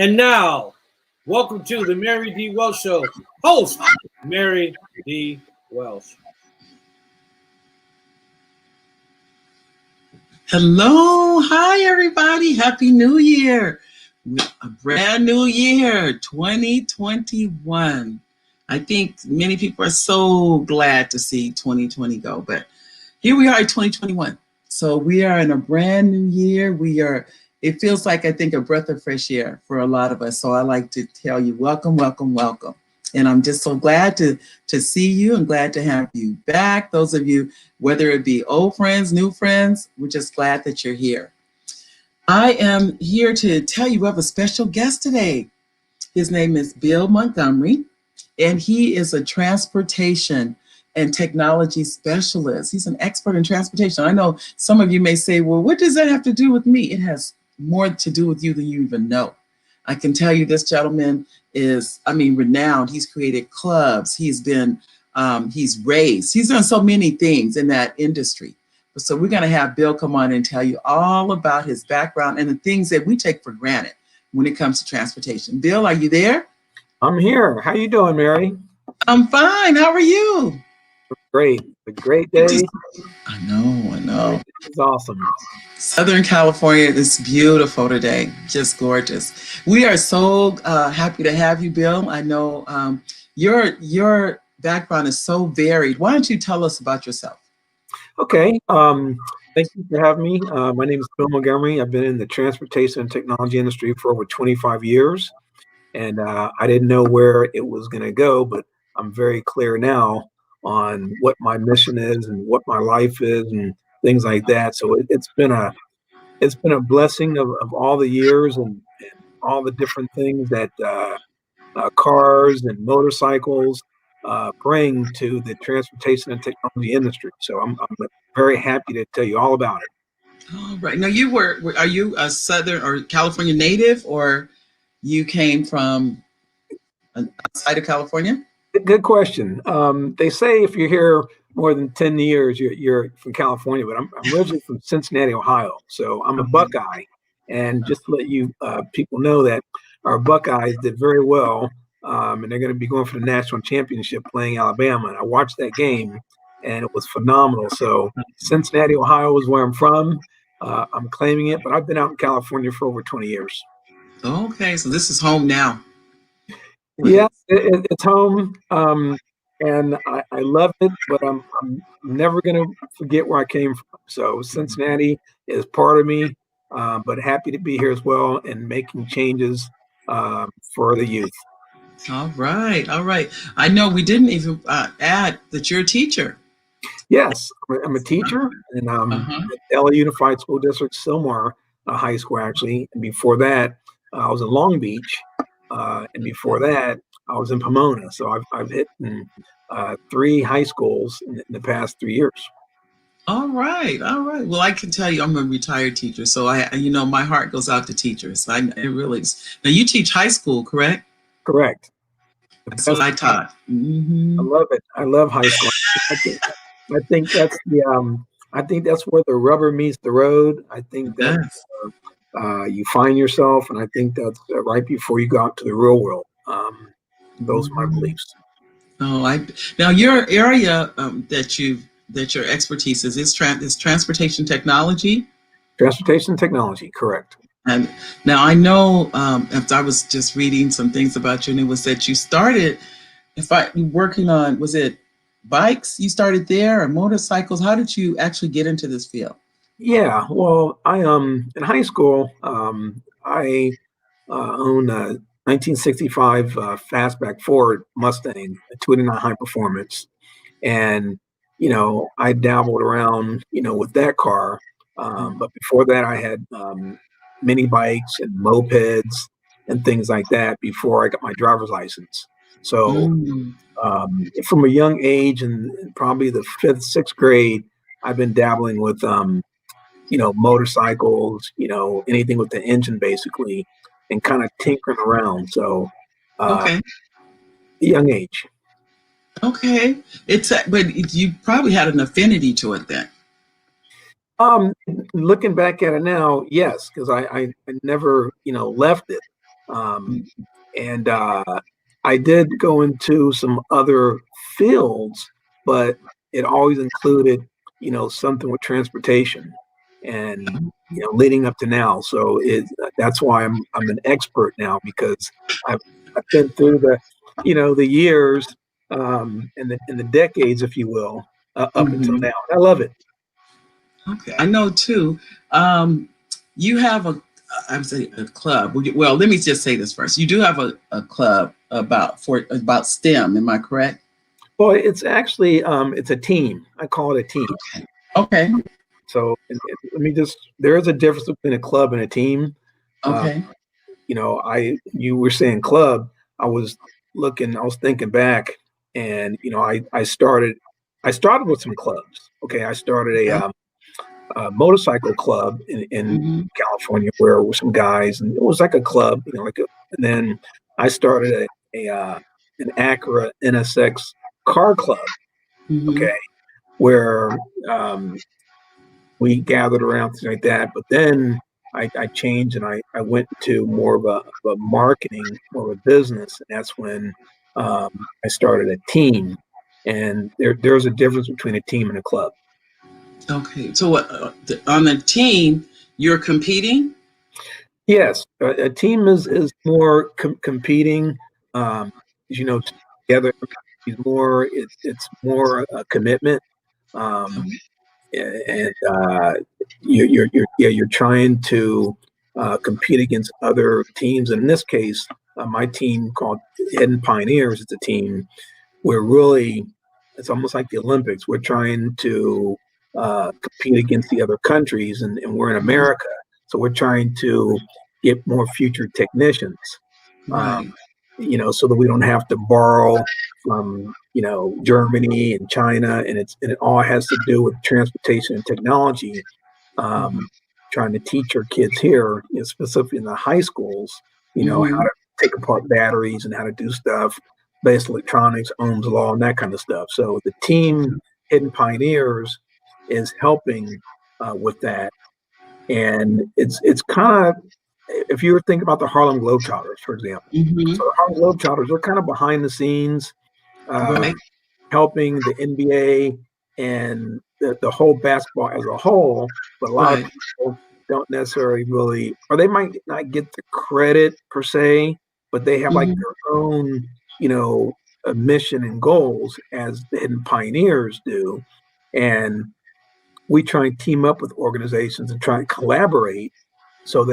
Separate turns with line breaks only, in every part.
And now, welcome to the Mary D. Welch Show. Host, Mary D. Welch.
Hello, hi everybody. Happy New Year. A brand new year, 2021. I think many people are so glad to see 2020 go, but here we are in 2021. So we are in a brand new year. It feels like, I think, a breath of fresh air for a lot of us. So I like to tell you, welcome, welcome, welcome. And I'm just so glad to see you and glad to have you back. Those of you, whether it be old friends, new friends, we're just glad that you're here. I am here to tell you we have a special guest today. His name is Bill Montgomery, and he is a transportation and technology specialist. He's an expert in transportation. I know some of you may say, well, what does that have to do with me? It has more to do with you than you even know. I can tell you this gentleman is, renowned. He's created clubs. He's raced. He's done so many things in that industry. So we're going to have Bill come on and tell you all about his background and the things that we take for granted when it comes to transportation. Bill, are you there?
I'm here. How you doing, Mary?
I'm fine. How are you?
Great. A great day.
I know.
It's awesome.
Southern California is beautiful today. Just gorgeous. We are so happy to have you, Bill. I know your background is so varied. Why don't you tell us about yourself?
Okay. Thank you for having me. My name is Bill Montgomery. I've been in the transportation and technology industry for over 25 years. And I didn't know where it was going to go, but I'm very clear now on what my mission is and what my life is and things like that. So it's been a blessing of all the years and all the different things that cars and motorcycles bring to the transportation and technology industry. So I'm very happy to tell you all about it.
All right. Now, are you a Southern or California native, or you came from outside of California?
Good question. They say if you're here more than 10 years, you're from California, but I'm originally from Cincinnati, Ohio. So I'm a Buckeye. And just to let you people know that our Buckeyes did very well, and they're going to be going for the national championship playing Alabama. And I watched that game, and it was phenomenal. So Cincinnati, Ohio is where I'm from. I'm claiming it, but I've been out in California for over 20 years.
Okay, so this is home now.
Yeah, it's home, and I love it, but I'm never going to forget where I came from. So Cincinnati is part of me, but happy to be here as well and making changes for the youth.
All right. I know we didn't even add that you're a teacher.
Yes, I'm a teacher, and at LA Unified School District, Sylmar High School, actually. And before that, I was in Long Beach. And before that, I was in Pomona. So I've hit 3 high schools in the past 3 years.
All right. Well, I can tell you, I'm a retired teacher, so my heart goes out to teachers. It really is. Now, you teach high school, correct?
Correct.
That's what I taught. Mm-hmm.
I love it. I love high school. I think that's where the rubber meets the road. I think that's you find yourself, and I think that's right before you go out to the real world. Those are my beliefs.
Now your area that your expertise is transportation technology.
Transportation technology, correct.
And now I know after I was just reading some things about you, and it was that you started, working on, was it bikes you started there or motorcycles? How did you actually get into this field?
Yeah, well, I in high school, I owned a 1965 fastback Ford Mustang, a 289 high performance, and I dabbled around, with that car. But before that, I had mini bikes and mopeds and things like that before I got my driver's license. So from a young age, and probably the 5th, 6th grade, I've been dabbling with motorcycles, anything with the engine basically, and kind of tinkering around. So, young age.
Okay, but you probably had an affinity to it then.
Looking back at it now, yes, because I never, left it. Um, and I did go into some other fields, but it always included, something with transportation and, leading up to now. So that's why I'm an expert now because I've, I've been through the years, and the decades, if you will, up until
Mhm.
now. I love it.
Okay, I know too. You have I'm saying a club. Well, let me just say this first. You do have a club about STEM. Am I correct?
Well, it's actually it's a team. I call it a team.
Okay.
So let me there is a difference between a club and a team. Uh,
Okay.
you were saying club. I was thinking back, and I started with some clubs. Okay, I started
Okay.
a motorcycle club in
Hmm.
California where there were some guys, and it was like a club, and then I started an Acura NSX car club.
Hmm.
Okay, where we gathered around things like that. But then I changed and I went to more of a marketing, more of a business. And that's when I started a team. And there's a difference between a team and a club.
Okay. So on the team, you're competing?
Yes, a team is more competing, um, together. It's more a commitment. Um, and you're trying to compete against other teams. And in this case, my team called Hidden Pioneers is a team where really it's almost like the Olympics. We're trying to compete against the other countries, and we're in
Mhm.
America, so we're trying to get more future technicians. Uh,
Right.
so that we don't have to borrow from Germany and China, and it all has to do with transportation and technology.
Hmm.
Um, Trying to teach our kids here, specifically in the high schools, how
Hmm.
to take apart batteries and how to do stuff, basic electronics, Ohm's law, and that kind of stuff. So the team Hidden Pioneers is helping with that, and it's kind of if you were thinking about the Harlem Globetrotters, for example.
Hmm.
So the Harlem Globetrotters are kind of behind the scenes, uh,
Right.
helping the NBA and the whole basketball as a whole. But a lot of
Right.
people don't necessarily really, or they might not get the credit per se, but they have like
Hmm.
their own, mission and goals as the Hidden Pioneers do. And we try and team up with organizations and try and collaborate so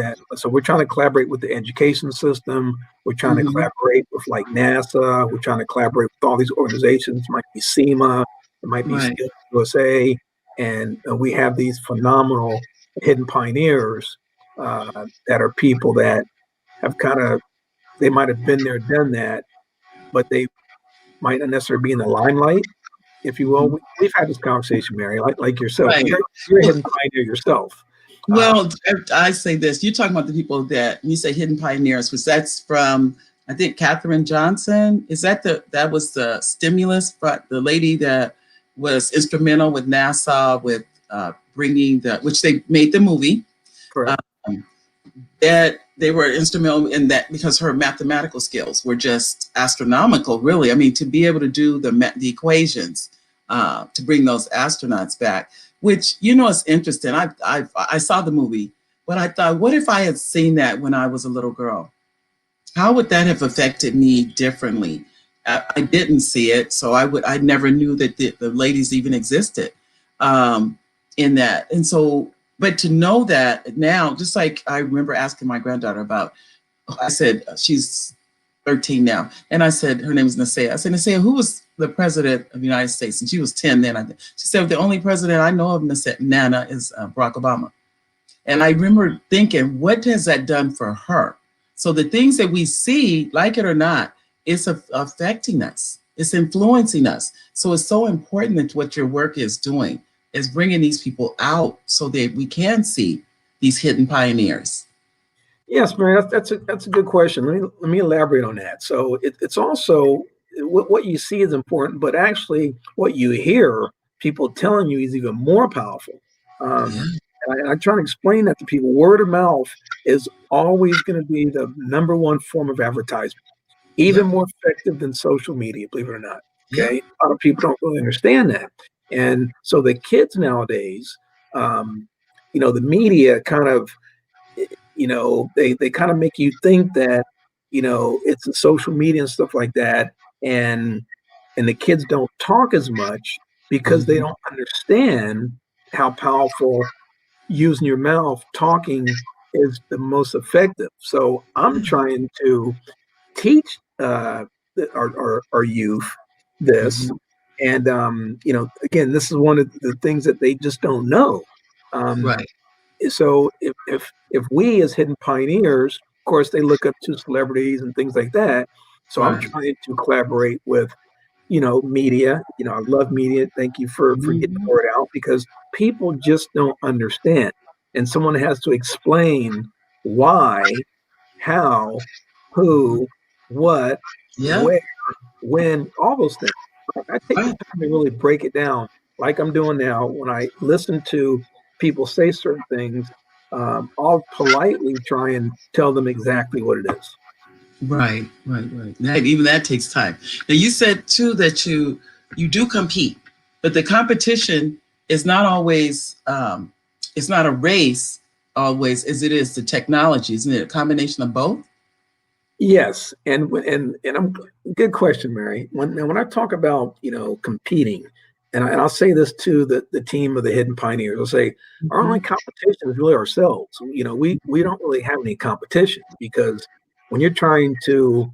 we're trying to collaborate with the education system. We're trying to
Hmm.
collaborate with like NASA. We're trying to collaborate with all these organizations. It might be SEMA, it might be
Right.
Skills USA, and we have these phenomenal hidden pioneers that are people that have they might have been there, done that, but they might not necessarily be in the limelight, if you will.
Hmm.
We've had this conversation, Mary, like yourself.
Right.
You're a hidden pioneer yourself. Uh,
Well, I say this. You're talking about the people that you say hidden pioneers, which that's from I think Katherine Johnson. Is that was the stimulus, but the lady that was instrumental with NASA with bringing which they made the movie.
Correct.
Um, that they were instrumental in that because her mathematical skills were just astronomical. Really, I mean, to be able to do the equations to bring those astronauts back, which is interesting. I saw the movie, but I thought, what if I had seen that when I was a little girl? How would that have affected me differently? I didn't see it, so I never knew that the ladies even existed um, in that. And so, but to know that now, just like I remember asking my granddaughter about, I said she's 13 now, and I said her name is Nasea. I said, Nasea, who was the president of the United States? And she was 10 then. She said the only president I know of, Nana, is Barack Obama. And I remember thinking, what has that done for her? So the things that we see, like it or not, it's affecting us. It's influencing us. So it's so important that what your work is doing is bringing these people out so that we can see these hidden pioneers.
Yes, Mary, that's a good question. Let me elaborate on that. So it's also what you see is important, but actually what you hear people telling you is even more powerful.
Yeah.
Um, And I try to explain that to people. Word of mouth is always going to be the number one form of advertisement, even
Yep.
more effective than social media, believe it or not.
Yep.
Okay. A lot of people don't really understand that. And so the kids nowadays, the media kind of, they kind of make you think that, it's the social media and stuff like that. And the kids don't talk as much because they
Mhm.
don't understand how powerful using your mouth, talking is the most effective. So I'm trying to teach our youth this.
Mhm.
And, again, this is one of the things that they just don't know. Um,
Right.
so if we as hidden pioneers, of course, they look up to celebrities and things like that. So I'm
Right.
trying to collaborate with media. I love media. Thank you for getting
Mhm.
the word out because people just don't understand. And someone has to explain why, how, who, what,
Yep.
where, when, all those things. I take the
Right.
time to really break it down like I'm doing now when I listen to people say certain things. I'll politely try and tell them exactly what it is.
Right. Right. Right. Even that takes time. Now you said too that you do compete, but the competition is not always it's not a race always as it is the technology. Isn't it a combination of both?
Yes, and I'm good question, Mary. When I talk about competing, and I'll say this to the team of the hidden pioneers, I'll say our only
Mhm.
competition is really ourselves. We don't really have any competition because when you're trying to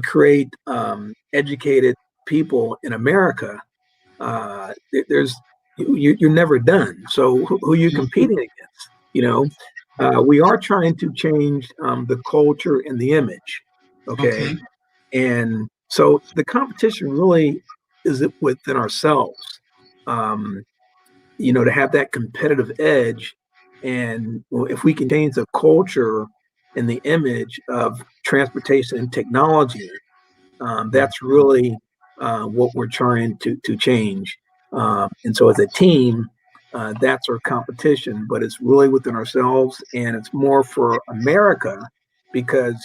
create educated people in America, there's you're never done. So who are you competing against? We are trying to change the culture and the image. Okay,
Okay.
and so the competition really is it within ourselves. Um, to have that competitive edge, and if we can change the culture and the image of transportation and technology, that's really what we're trying to change. And so, as a team, that's our competition, but it's really within ourselves, and it's more for America because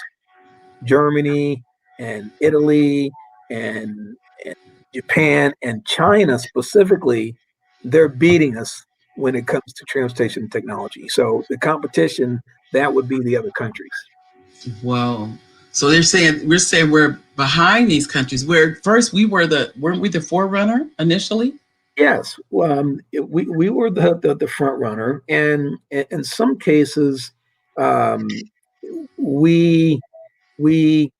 Germany and Italy and Japan and China specifically, they're beating us when it comes to transportation technology. So the competition that would be the other countries.
Whoa. So we're saying we're behind these countries. Where first weren't we the forerunner initially?
Yes, we were the front runner, and in some cases, um, we we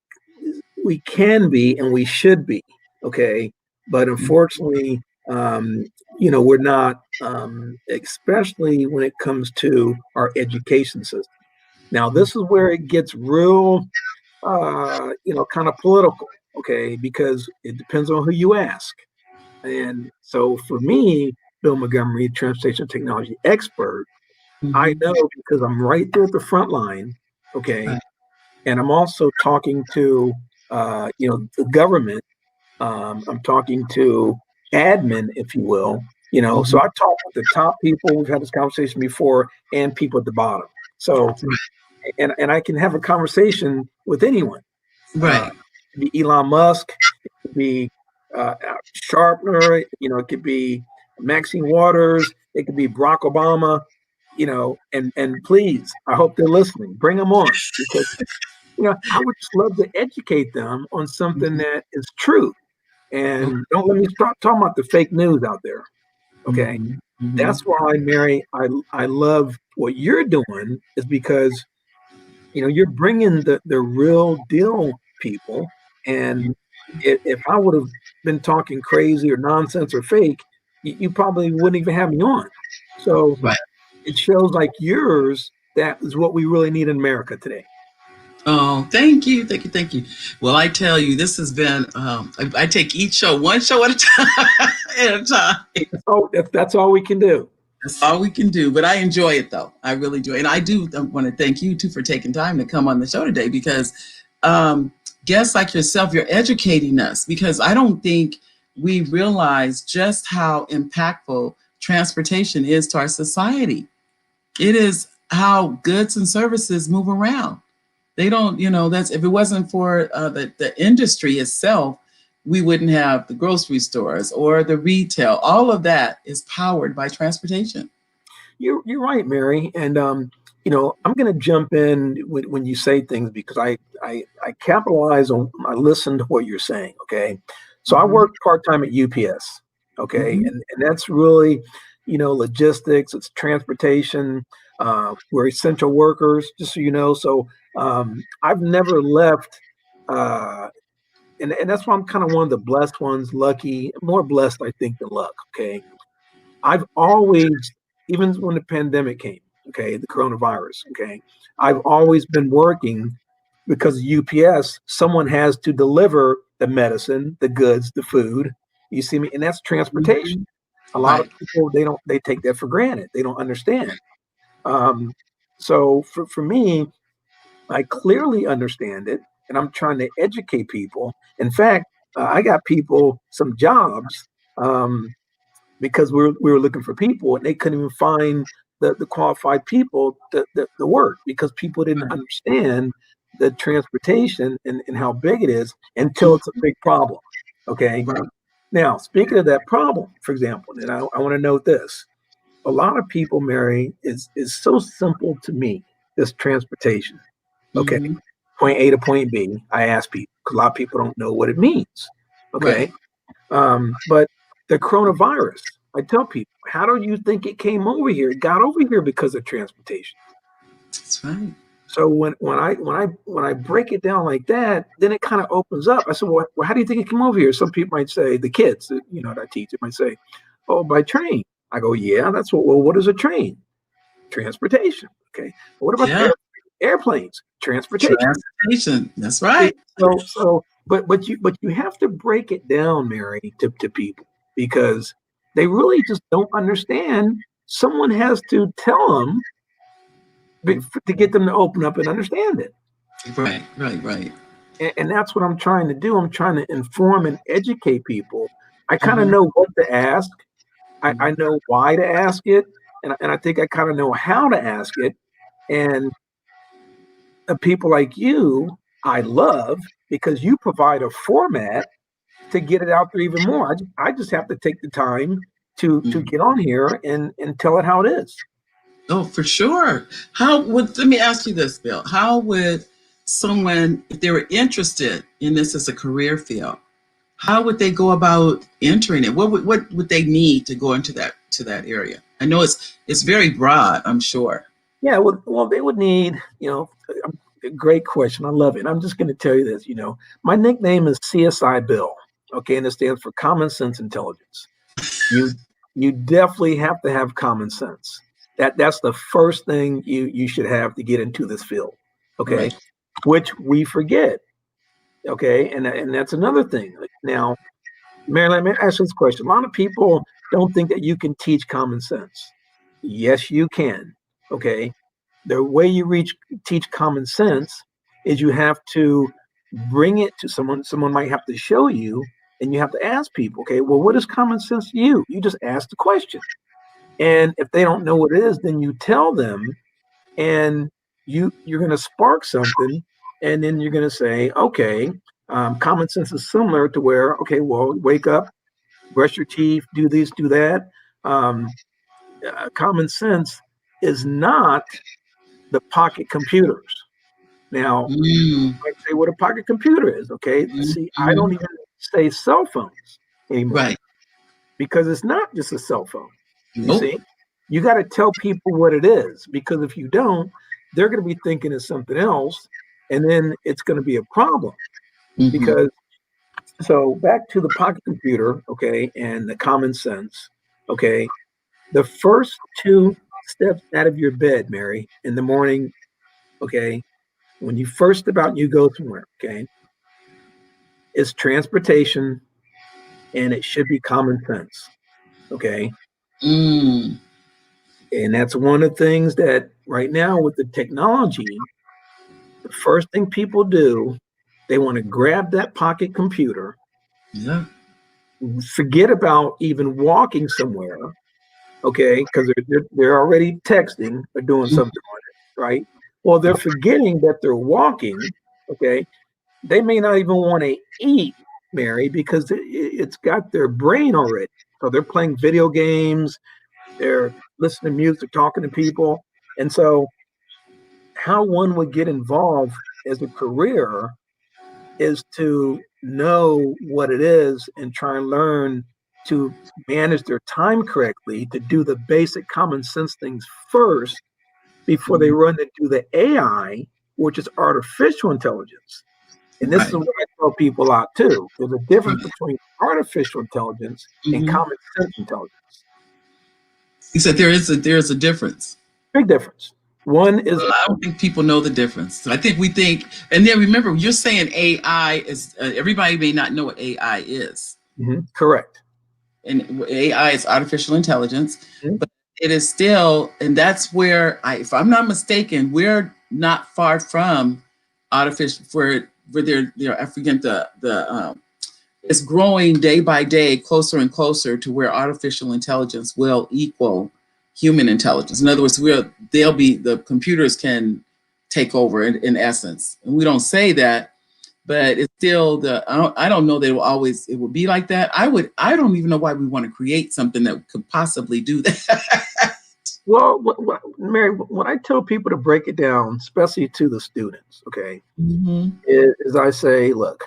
we can be and we should be okay, but unfortunately, we're not, especially when it comes to our education system. Now, this is where it gets real, kind of political, okay, because it depends on who you ask. And so for me, Bill Montgomery, transportation technology expert, I
Mm-hmm.
know because I'm right there at the front line, okay,
Right.
and I'm also talking to, the government. I'm talking to admin, if you will. So
Mm-hmm.
I talk with the top people. We've had this conversation before, and people at the bottom. So, and I can have a conversation with anyone. Uh,
Right.
it could be Elon Musk, it could be Sharpner, it could be Maxine Waters, it could be Barack Obama, and please, I hope they're listening. Bring them on because I would just love to educate them on something
Mm-hmm.
that is true.
Okay.
And don't let me start talking about the fake news out there. Okay.
Mm-hmm. Mm-hmm.
That's why, Mary, I love what you're doing is because you're bringing the real deal people. And if I would have been talking crazy or nonsense or fake, you probably wouldn't even have me on. So
Right.
it shows like yours that is what we really need in America today.
Oh, thank you, thank you, thank you. Well, I tell you, this has been. I take each show one show at a time. At a time.
Oh, that's all we can do.
That's all we can do. But I enjoy it, though. I really do, and I do want to thank you too for taking time to come on the show today because um, guests like yourself, you're educating us because I don't think we realize just how impactful transportation is to our society. It is how goods and services move around. They don't, that's if it wasn't for the industry itself, we wouldn't have the grocery stores or the retail. All of that is powered by transportation.
You're right, Mary. And I'm going to jump in when you say things because I capitalize on I listen to what you're saying. Okay, so I
Mhm.
work part time at UPS. Okay,
Mhm.
and that's really logistics. It's transportation. We're essential workers, just so you know. So I've never left. And that's why I'm kind of one of the blessed ones, lucky, more blessed, I think, than luck. Okay. I've always, even when the pandemic came, okay, the coronavirus, okay, I've always been working because of UPS, someone has to deliver the medicine, the goods, the food. You see me? And that's transportation.
Mhm.
A lot of
Right.
people, they take that for granted. They don't understand. Um, so for me, I clearly understand it, and I'm trying to educate people. In fact, I got people some jobs. Because we were looking for people and they couldn't even find the qualified people to work because people didn't
Right.
understand the transportation and how big it is until
Mhm.
it's a big problem. Okay.
Right.
Now, speaking of that problem, for example, and I want to note this a lot of people, Mary, is so simple to me, this transportation. Okay.
Mhm.
Point A to point B. I ask people because a lot of people don't know what it means.
Right.
Okay. But the coronavirus, I tell people, how do you think it came over here? It got over here because of transportation.
That's right.
So when I break it down like that, then it kind of opens up. I said, well, how do you think it came over here? Some people might say, the kids, that I teach, it might say, oh, by train. I go, yeah, that's what. Well, what is a train? Transportation. Okay. But what about
Yeah.
airplanes? Transportation.
Transportation. That's
See,
right.
but you have to break it down, Mary, to people because they really just don't understand. Someone has to tell them to get them to open up and understand it.
Right. Right. Right.
And that's what I'm trying to do. I'm trying to inform and educate people. I kind of
Mhm.
know what to ask. I know why to ask it, and I think I kind of know how to ask it. And people like you, I love because you provide a format to get it out there even more. I just have to take the time to
Mhm.
get on here and tell it how it is.
Oh, for sure. How would let me ask you this, Bill? How would someone, if they were interested in this as a career field, how would they go about entering it? What would they need to go into that area? I know it's very broad, I'm sure.
Yeah, well, they would need, a great question. I love it. I'm just going to tell you this. My nickname is CSI Bill. Okay, and it stands for Common Sense Intelligence. You you definitely have to have common sense. That's the first thing you should have to get into this field. Okay,
Right.
which we forget. Okay, and that's another thing. Now, Marilyn, let me ask you this question. A lot of people don't think that you can teach common sense. Yes, you can. Okay. The way you teach common sense is you have to bring it to someone. Someone might have to show you, and you have to ask people, okay, well, what is common sense to you? You just ask the question. And if they don't know what it is, then you tell them, and you're going to spark something, and then you're going to say, okay, common sense is similar to where, okay, well, wake up, brush your teeth, do this, do that. Um, Common sense is not the pocket computers. Now,
Mm,
I say what a pocket computer is. Okay, see, I
mhm.
don't even say cell phones anymore
Right.
because it's not just a cell phone. You
Nope.
see, you got to tell people what it is because if you don't, they're going to be thinking it's something else, and then it's going to be a problem.
Hmm.
Because so back to the pocket computer, okay, and the common sense, okay. The first two steps out of your bed, Mary, in the morning, okay, when you first about you go somewhere, okay, is transportation and it should be common sense, okay.
Mm,
And that's one of the things that right now with the technology, the first thing people do, they want to grab that pocket computer,
yeah.
forget about even walking somewhere, okay, because they're already texting or doing something on it, right? Well, they're forgetting that they're walking, okay? They may not even want to eat, Mary, because it's got their brain already. So they're playing video games, they're listening to music, talking to people. And so, how one would get involved as a career is to know what it is and try and learn to manage their time correctly, to do the basic common sense things first before they run into the AI, which is artificial intelligence. And this is
Right.
what I tell people out too. There's a difference between artificial intelligence and
Mm-hmm.
common sense intelligence.
You said there's a difference.
Big difference. One is
Well, I don't think people know the difference. I think we think, and then remember, you're saying AI is. Everybody may not know what AI is,
correct.
and AI is artificial intelligence,
Mhm.
but it is still, and that's where if I'm not mistaken, we're not far from artificial. Where they're I forget the it's growing day by day closer and closer to where artificial intelligence will equal human intelligence. In other words, the computers can take over in essence. And we don't say that, but it's still I don't know that it will be like that. I don't even know why we want to create something that could possibly do that.
Well, Mary, when I tell people to break it down, especially to the students, okay,
Mm-hmm.
is I say, look,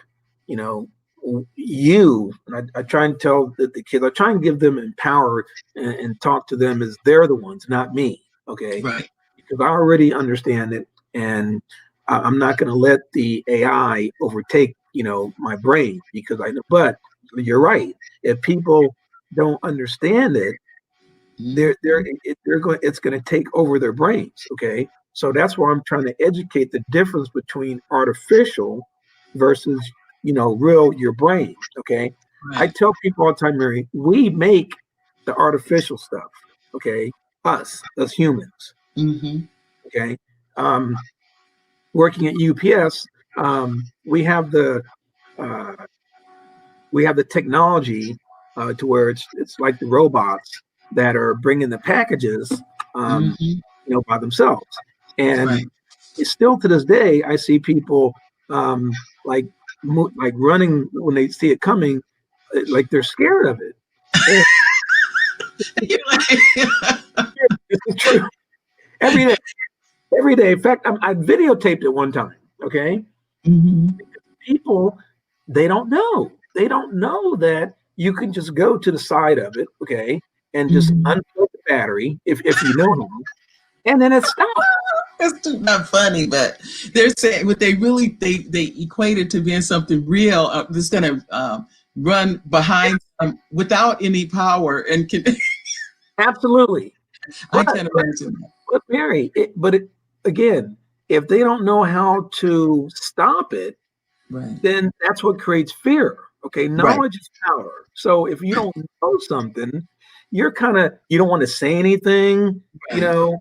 you know, and I try and tell the kids, I try and give them empowered and talk to them as they're the ones, not me, okay,
Right.
because I already understand it, and I'm not going to let the AI overtake, my brain because I know. But you're right. If people don't understand it, it's going to take over their brains. Okay, so that's why I'm trying to educate the difference between artificial versus real your brain. Okay, I
Right.
tell people all the time, Mary, we make the artificial stuff. Okay, us as humans.
Mm-hmm.
Okay, um, working at UPS, uh, we have the technology to where it's like the robots that are bringing the packages, um,
Mm-hmm.
by themselves. And
Right.
it's still to this day, I see people like running when they see it coming, like they're scared of it. And
You're like,
this is true every day. Every day. In fact, I videotaped it one time. Okay,
mm-hmm.
people they don't know. They don't know that you can just go to the side of it, okay, and just
Mm-hmm.
unplug the battery if you know how, and then it stops.
It's not funny, but they're saying what they equate it to being something real that's going to run behind without any power and can.
Absolutely.
I
But
can't
but,
imagine that.
but Mary, again, if they don't know how to stop it,
Right.
then that's what creates fear. Okay,
Right.
knowledge is power. So if you don't know something, you don't want to say anything, you
Right.
know,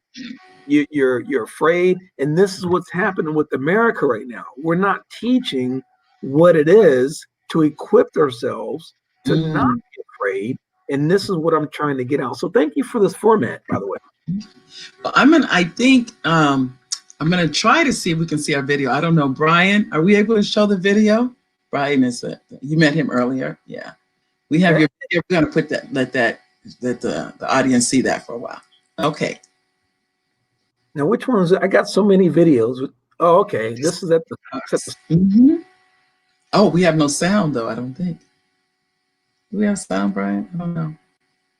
you're afraid, and this is what's happening with America right now. We're not teaching what it is to equip ourselves to not
Mm.
be afraid, and this is what I'm trying to get out. So thank you for this format, by the way.
Well, I think I'm gonna try to see if we can see our video. I don't know, Brian. Are we able to show the video? Brian you met him earlier. Yeah, we have
Okay.
your video. We're gonna put let the audience see that for a while. Okay.
Now which ones? I got so many videos. Oh, okay, this is
Mhm. Oh, we have no sound though. I don't think. Do we have sound, Brian? I don't know.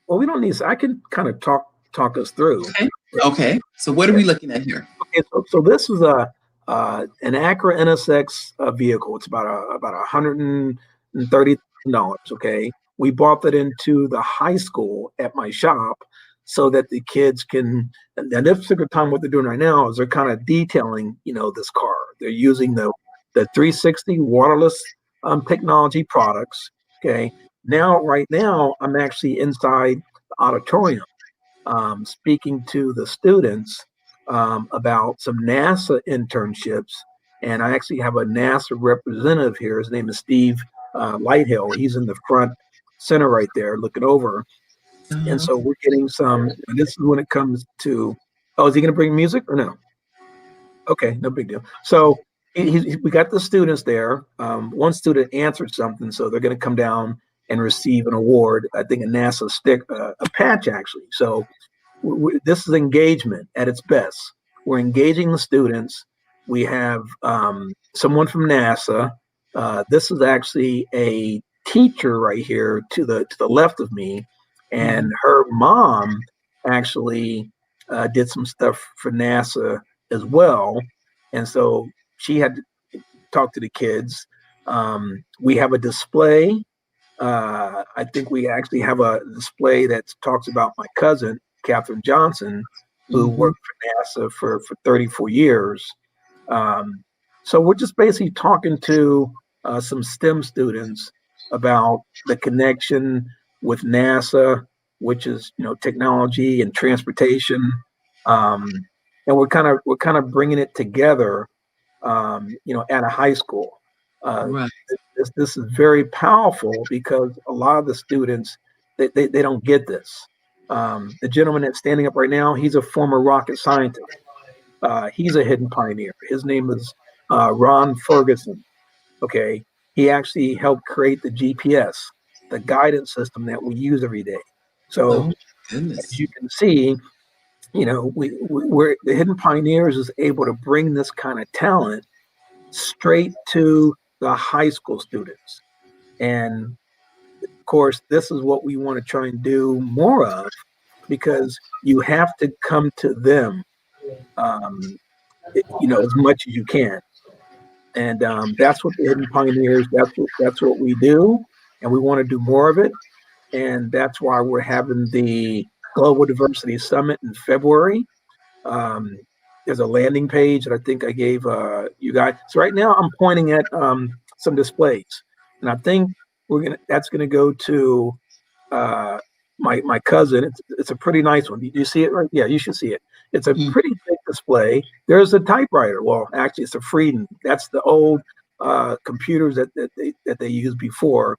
well, we don't need. I can kind of talk us through.
Okay. Okay. So what are
Yeah.
we looking at here?
Okay, so this is an Acura NSX vehicle. It's about $130,000. Okay, we bought that into the high school at my shop so that the kids can. And this particular time, what they're doing right now is they're kind of detailing, this car. They're using the 360 waterless technology products. Okay, right now, I'm actually inside the auditorium speaking to the students about some NASA internships. And I actually have a NASA representative here. His name is Steve Lighthill. He's in the front center right there looking over. And so we're getting some, and this is when it comes to, oh, is he going to bring music or no? Okay, no big deal. So we got the students there. One student answered something, so they're going to come down and receive an award. I think a NASA stick, a patch actually. So this is engagement at its best. We're engaging the students. We have someone from NASA. This is actually a teacher right here to the left of me, and her mom actually did some stuff for NASA as well, and so she had to talk to the kids. We have a display. I think we actually have a display that talks about my cousin, Katherine Johnson, who worked for NASA for 34 years. So we're just basically talking to some STEM students about the connection with NASA, which is technology and transportation, and we're kind of bringing it together, at a high school.
Right.
This is very powerful because a lot of the students they don't get this. The gentleman that's standing up right now, he's a former rocket scientist. He's a hidden pioneer. His name is Ron Ferguson. Okay, he actually helped create the GPS, the guidance system that we use every day. So
Oh,
as
goodness.
you can see, we're the hidden pioneers is able to bring this kind of talent straight to the high school students. And of course, this is what we want to try and do more of because you have to come to them, um, as much as you can. And that's what the Hidden Pioneers. That's what we do, and we want to do more of it. And that's why we're having the Global Diversity Summit in February. Um, there's a landing page that I think I gave you guys. So right now I'm pointing at some displays, and I think that's gonna go to uh, my cousin. It's a pretty nice one. Do you see it right? Yeah, you should see it. It's a
Mm.
pretty big display. There's a typewriter. Well, actually, it's a Frieden. That's the old computers that they used before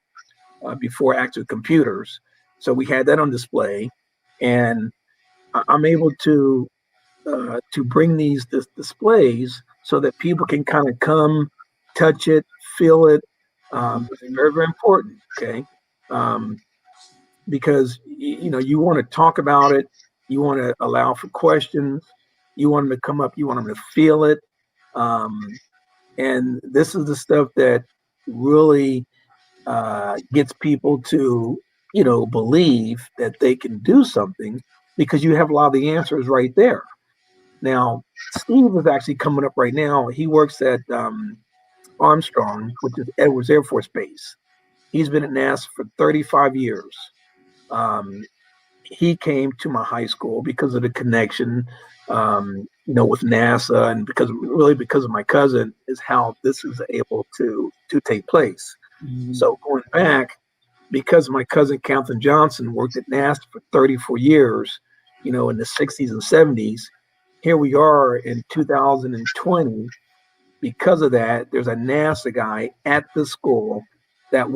actual computers. So we had that on display, and I'm able to bring these displays so that people can kind of come, touch it, feel it. It's very, very important. Okay, um, because you want to talk about it, you want to allow for questions, you want them to come up, you want them to feel it, and this is the stuff that really gets people to believe that they can do something because you have a lot of the answers right there. Now, Steve is actually coming up right now. He works at Armstrong, which is Edwards Air Force Base. He's been at NASA for 35 years. Um, he came to my high school because of the connection, with NASA, and because of my cousin is how this is able to take place. So going back, because my cousin Katherine Johnson worked at NASA for 34 years, in the 60s and 70s, here we are in 2020. Because of that, there's a NASA guy at the school that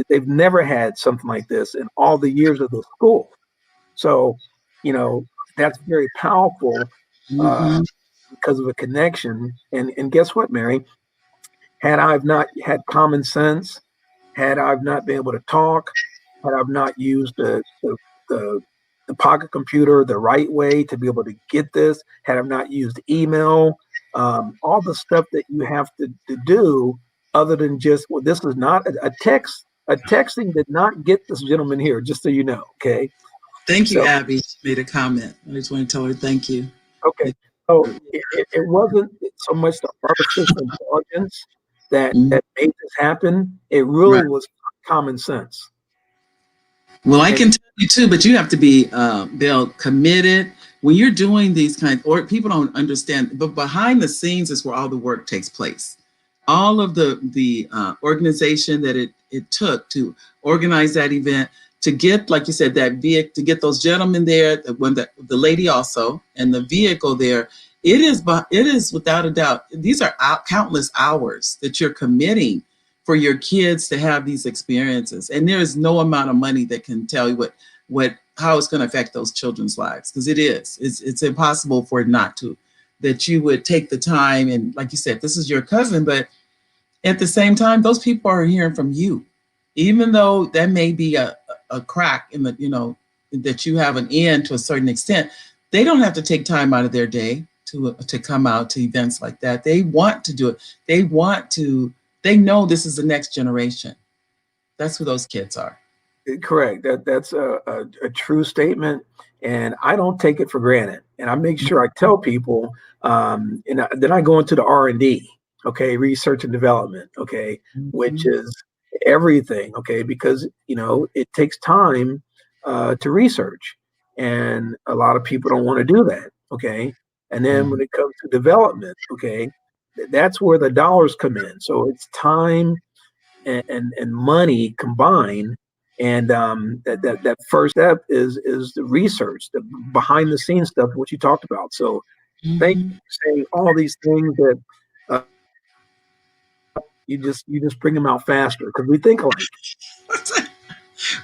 they've never had something like this in all the years of the school. So, you know, that's very powerful uh,
Mm-hmm.
because of a connection. And guess what, Mary? Had I not had common sense, had I not been able to talk, had I not used the, the pocket computer the right way to be able to get this, had I not used email, all the stuff that you have to do other than just, well, this is not a text. A texting did not get this gentleman here, just so you know. Okay.
Thank you,
So,
Abby. Made a comment. I just want to tell her thank you.
okay. So it wasn't so much the artificial intelligence that
Mhm.
that made this happen. It really
Right.
was common sense.
Well, I
And
can tell you too, but you have to be, Bill, committed when you're doing these kinds. Or people don't understand, but behind the scenes is where all the work takes place. All of the organization that it took to organize that event, to get, like you said, that vehicle, to get those gentlemen there, the lady also, and the vehicle there. It is without a doubt. These are countless hours that you're committing for your kids to have these experiences. And there is no amount of money that can tell you what how it's going to affect those children's lives, because it's impossible for it not to. That you would take the time, and like you said, this is your cousin, but at the same time, those people are hearing from you, even though that may be a crack in the, that you have an end to a certain extent. They don't have to take time out of their day to come out to events like that. They want to do it. They know this is the next generation. That's who those kids are.
Correct. That's a true statement, and I don't take it for granted. And I make sure I tell people, then I go into the R&D, okay, research and development, okay, which is everything, okay, because it takes time to research, and a lot of people don't want to do that, okay. And then when it comes to development, okay, that's where the dollars come in. So it's time and money combined. And that first step is the research, the behind the scenes stuff, what you talked about. So thank you for saying all these things that you just bring them out faster because we think alike.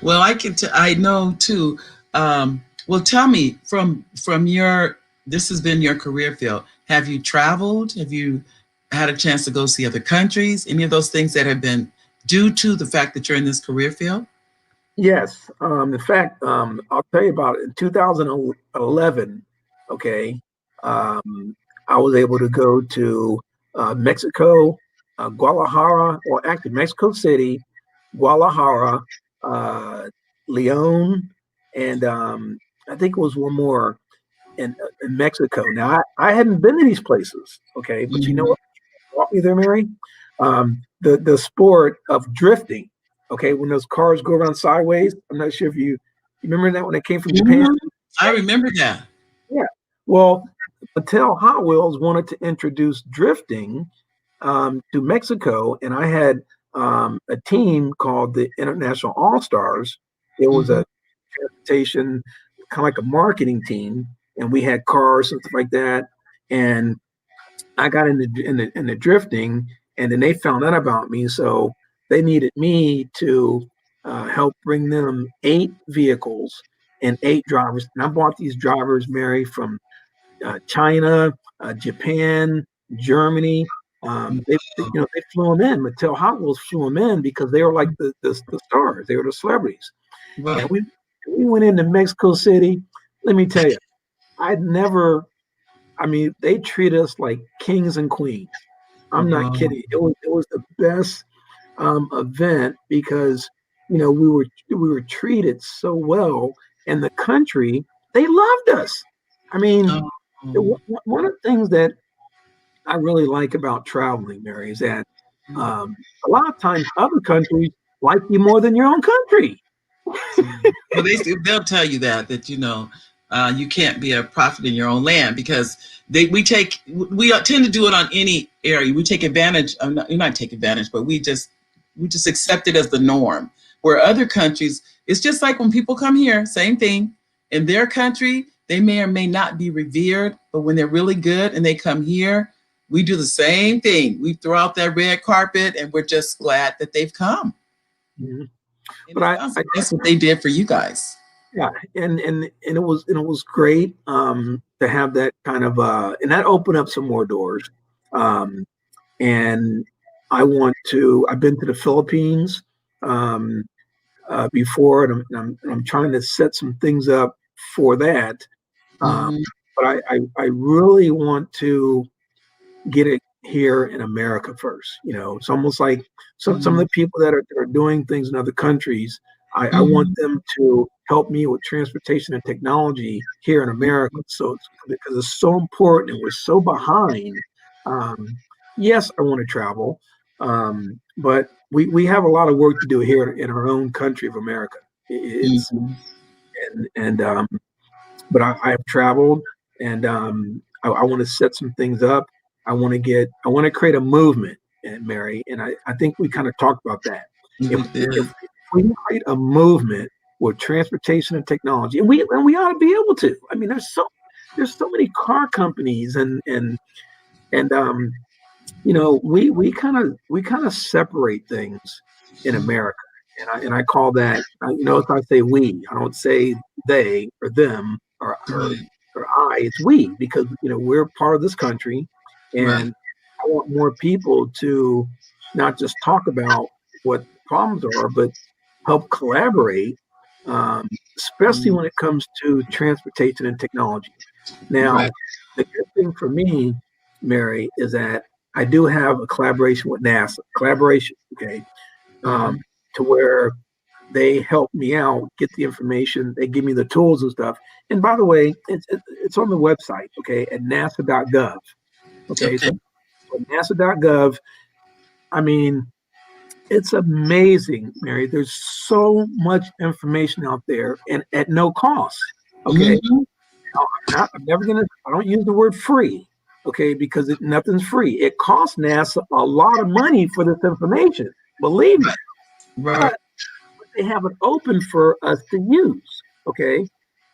Well, I know too. Well, tell me from your, this has been your career field. Have you traveled? Have you had a chance to go see other countries? Any of those things that have been due to the fact that you're in this career field?
Yes. In fact, I'll tell you about it. In 2011, okay, I was able to go to Mexico, Guadalajara, or actually Mexico City, Guadalajara, Leon, and I think it was one more in Mexico. Now, I hadn't been to these places, okay, but you know what brought me there, Mary? The sport of drifting. Okay, when those cars go around sideways. I'm not sure if you remember that when it came from Japan.
I remember that.
Yeah. Well, Mattel Hot Wheels wanted to introduce drifting to Mexico, and I had a team called the International All Stars. It was a transportation, kind of like a marketing team, and we had cars and stuff like that. And I got in the drifting, and then they found out about me, so they needed me to help bring them 8 vehicles and 8 drivers. And I bought these drivers, Mary, from China, Japan, Germany. They flew them in. Mattel Hot Wheels flew them in because they were like the stars. They were the celebrities.
Wow.
And we went into Mexico City. Let me tell you, they treat us like kings and queens. I'm not kidding. It was the best event because we were treated so well, and the country, they loved us. I mean, one of the things that I really like about traveling, Mary, is that a lot of times other countries like you more than your own country.
Well, they'll tell you that you can't be a prophet in your own land, because we tend to do it on any area. We take advantage. Not take advantage, but we just accept it as the norm. Where other countries, it's just like when people come here, same thing. In their country, they may or may not be revered, but when they're really good and they come here, we do the same thing. We throw out that red carpet, and we're just glad that they've come.
Mm-hmm.
But that's what they did for you guys.
Yeah, and it was great to have that kind of and that opened up some more doors. And I've been to the Philippines before, and I'm trying to set some things up for that. But I really want to get it here in America first. It's almost like some of the people that are doing things in other countries. I want them to help me with transportation and technology here in America. So because it's so important and we're so behind. Yes, I want to travel, but we have a lot of work to do here in our own country of America. But I've traveled, and I want to set some things up. I want to create a movement, and Mary, and I think we kind of talked about that. If we can create a movement with transportation and technology, and we ought to be able to. I mean, there's so many car companies, and we kind of separate things in America. and I call that, notice I say we. I don't say they or them or I. It's we, because we're part of this country,
Right.
and I want more people to not just talk about what problems are, but help collaborate, especially when it comes to transportation and technology.
Right.
Now, the good thing for me, Mary, is that I do have a collaboration with NASA. Collaboration, okay,
Mm-hmm.
to where they help me out, get the information, they give me the tools and stuff. And by the way, it's on the website, okay, at nasa.gov. Okay,
Okay.
so nasa.gov, I mean, it's amazing, Mary. There's so much information out there and at no cost. Okay.
Mm-hmm.
I'm never gonna, I don't use the word free, okay, because nothing's free. It costs NASA a lot of money for this information, believe me.
Right.
But they have it open for us to use. Okay.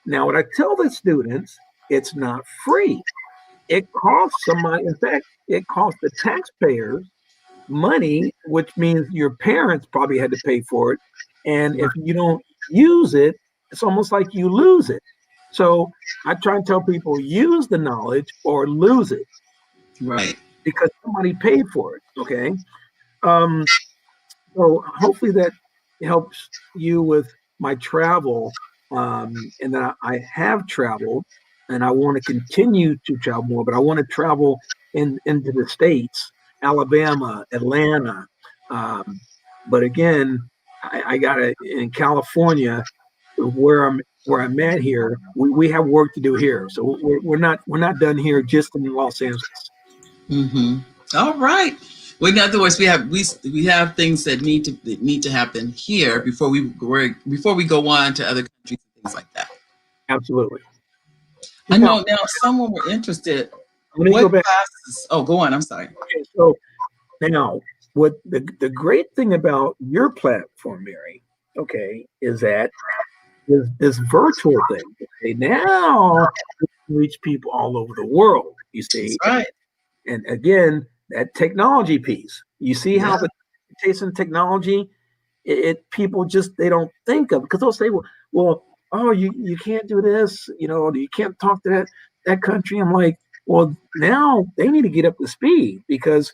Now, what I tell the students, it's not free. It costs somebody, in fact, it costs the taxpayers money, which means your parents probably had to pay for it. And if you don't use it, it's almost like you lose it. So I try and tell people, use the knowledge or lose it,
Right.
because somebody paid for it. Okay. Um, So hopefully that helps you with my travel. And then I have traveled, and I want to continue to travel more, but I want to travel into the States, Alabama, Atlanta. Um, but again, I got to, in California, where I'm at here. We have work to do here, so we're not done here just in Los Angeles.
Mm-hmm. All right. Well, in other words, we have things that need to happen here before we go on to other countries and things like that.
Absolutely.
I
Now,
know now someone were interested.
let me go
What
back.
classes? Oh, go on. I'm sorry.
Okay, so now, what the great thing about your platform, Mary, okay, is that this virtual thing. Okay, now we can reach people all over the world. You
That's
see,
right.
and again, that technology piece. You see
Yeah.
how the taste in technology, people just they don't think of, because they'll say, well, oh, you can't do this, you can't talk to that country. I'm like, well, now they need to get up to speed, because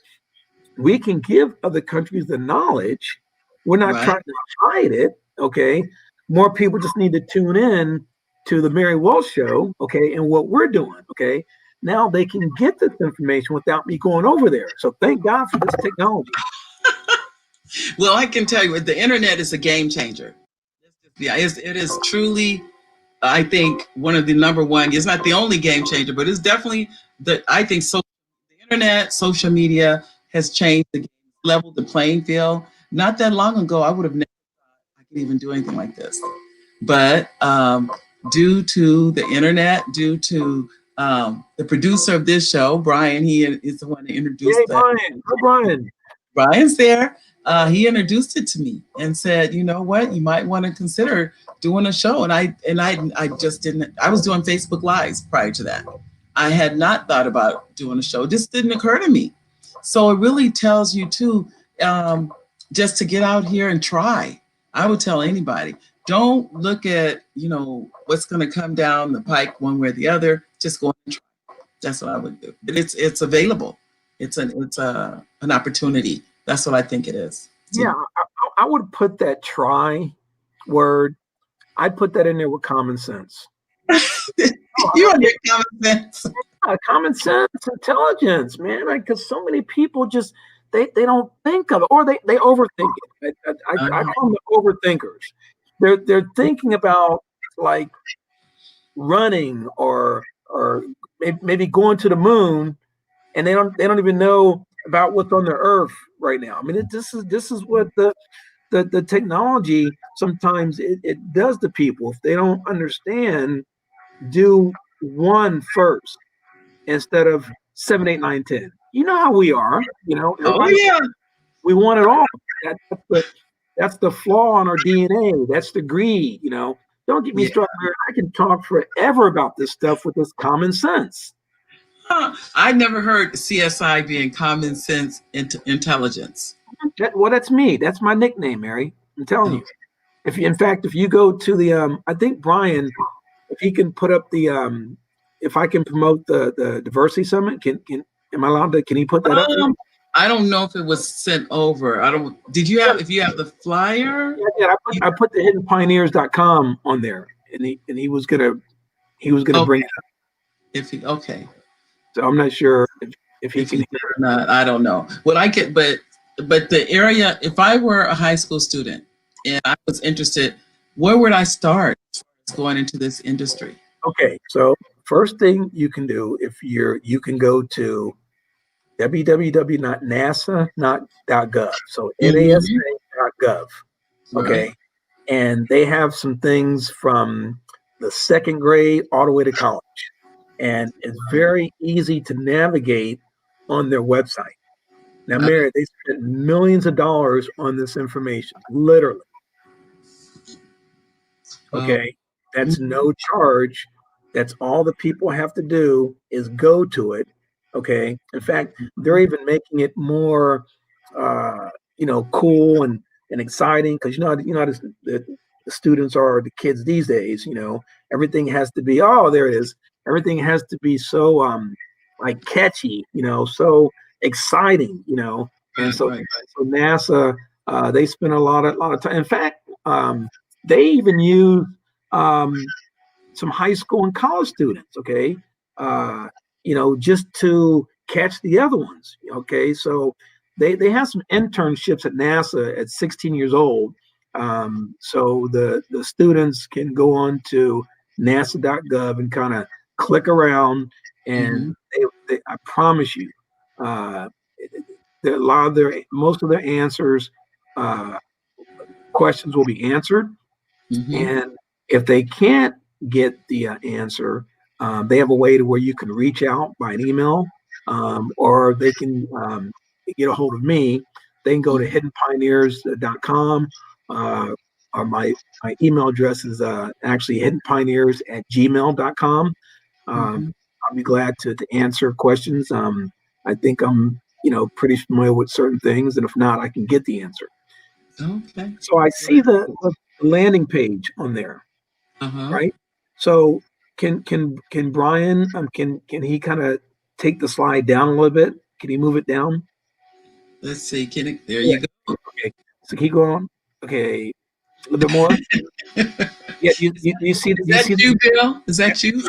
we can give other countries the knowledge. We're not
Right.
trying to hide it. Okay. More people just need to tune in to the Mary Welch show. Okay. And what we're doing. Okay. Now they can get this information without me going over there. So thank God for this technology.
Well, I can tell you, the internet is a game changer. Yeah, it is truly. I think one of the number one. It's not the only game changer, but it's definitely the. I think so. The internet, social media has changed the game, leveled the playing field. Not that long ago, I would have never thought I could even do anything like this. But due to the internet, due to the producer of this show, Brian, he is the one that introduced
Yay,
that.
Brian. Go, Brian.
Brian's there. He introduced it to me and said, "You know what? You might want to consider doing a show." And I just didn't. I was doing Facebook Lives prior to that. I had not thought about doing a show. It just didn't occur to me. So it really tells you too, just to get out here and try. I would tell anybody, don't look at what's going to come down the pike one way or the other. Just go and try. That's what I would do. But it's available. It's an opportunity. That's what I think it is.
Yeah, I would put that try word, I'd put that in there with common sense.
You and your common sense.
Common sense, intelligence, man. Because so many people just they don't think of it, or they overthink it. I call them the overthinkers. They're thinking about, like, running or maybe going to the moon, and they don't even know about what's on the earth right now. I mean, this is what the technology sometimes it does to people if they don't understand. Do one first instead of 7, 8, 9, 10. You know how we are.
Oh
Everybody,
yeah.
we want it all. That's the flaw on our DNA. That's the greed. Don't get me
Yeah.
started. I can talk forever about this stuff with this common sense.
I never heard CSI being common sense intelligence.
Well, that's me. That's my nickname, Mary. I'm telling you. If you, in fact, if you go to the, I think Brian, if he can put up the, if I can promote the diversity summit, am I allowed to? Can he put that up there?
I don't know if it was sent over. I don't. Did you have? If you have the flyer?
Yeah, I put the hiddenpioneers.com on there, and he was gonna bring it up.
If he okay.
So I'm not sure if he can.
Or not, I don't know. What I get, but the area. If I were a high school student and I was interested, where would I start going into this industry?
Okay, so first thing you can do you can go to www.nasa.gov. So nasa.gov. Okay.
Right.
And they have some things from the second grade all the way to college. And it's very easy to navigate on their website. Now, Mary, they spent millions of dollars on this information, literally. Okay. That's no charge. That's all the people have to do is go to it. Okay. In fact, they're even making it more, cool and exciting because the students are the kids these days. Everything has to be. Oh, there it is. Everything has to be so like catchy. So exciting. And so NASA they spend a lot of time. In fact, they even use some high school and college students, okay, just to catch the other ones, okay. So they have some internships at NASA at 16 years old, so the students can go on to nasa.gov and kind of click around, and I promise you, a lot of most of their answers, questions will be answered. And if they can't get the answer, they have a way to where you can reach out by an email, or they can get a hold of me. They can go to hiddenpioneers.com, or my email address is actually hiddenpioneers@gmail.com. I'll be glad to answer questions. I think I'm pretty familiar with certain things, and if not, I can get the answer.
Okay.
So I see the landing page on there, right? So can Brian can he kind of take the slide down a little bit? Can he move it down?
Let's see. There you go.
Okay, so keep going. Okay, a little bit more. Yeah, you see that?
Is that you, Bill? Is that you?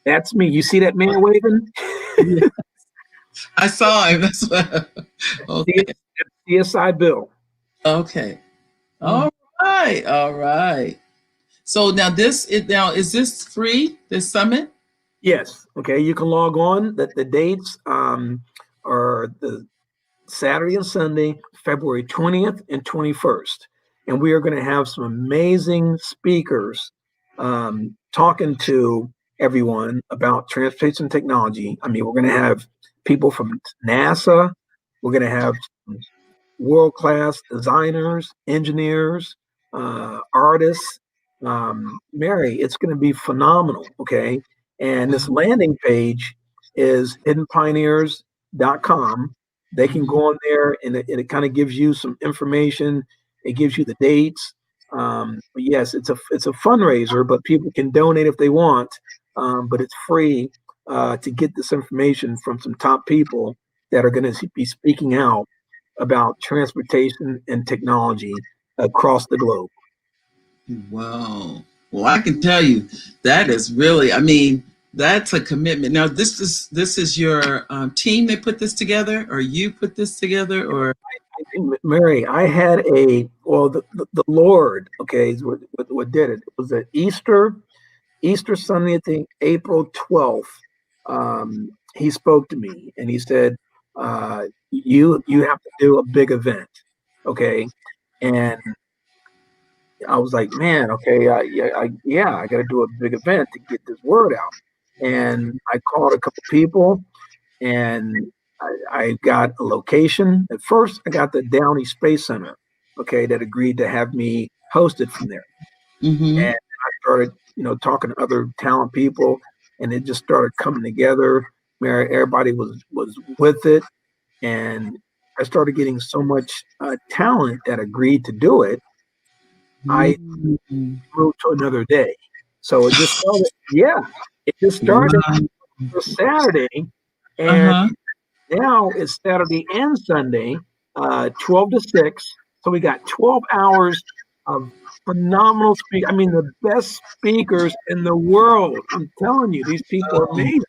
That's me. You see that man waving?
Yeah. I saw him. That's what. Okay.
CSI Bill.
Okay. All right. So now is this free, this summit?
Yes. Okay. You can log on. The dates are the Saturday and Sunday, February 20th and 21st. And we are going to have some amazing speakers talking to everyone about transportation technology. I mean, we're going to have people from NASA. We're going to have world-class designers, engineers, artists. Mary, it's going to be phenomenal. Okay. And this landing page is hiddenpioneers.com. They can go on there, and it kind of gives you some information. It gives you the dates. But yes, it's a fundraiser, but people can donate if they want. But it's free to get this information from some top people that are going to be speaking out about transportation and technology across the globe.
Wow. Well, I can tell you that is really, I mean, that's a commitment. Now, this is your team that put this together, or you put this together, or?
I think, Mary, I had the Lord, okay, is what did it. It was an Easter Sunday, I think April 12th. He spoke to me and he said, you have to do a big event, okay? And I was like, man, okay, I got to do a big event to get this word out. And I called a couple people, and I got a location. At first, I got the Downey Space Center, okay, that agreed to have me hosted from there. And I started, talking to other talent people, and it just started coming together. Where everybody was with it, and I started getting so much talent that agreed to do it. I
Mm.
moved to another day. So it just started. Yeah, it just started
Wow.
this Saturday, and
Uh-huh.
now it's Saturday and Sunday, 12 to 6. So we got 12 hours of phenomenal speak. I mean, the best speakers in the world. I'm telling you, these people are
Oh,
amazing.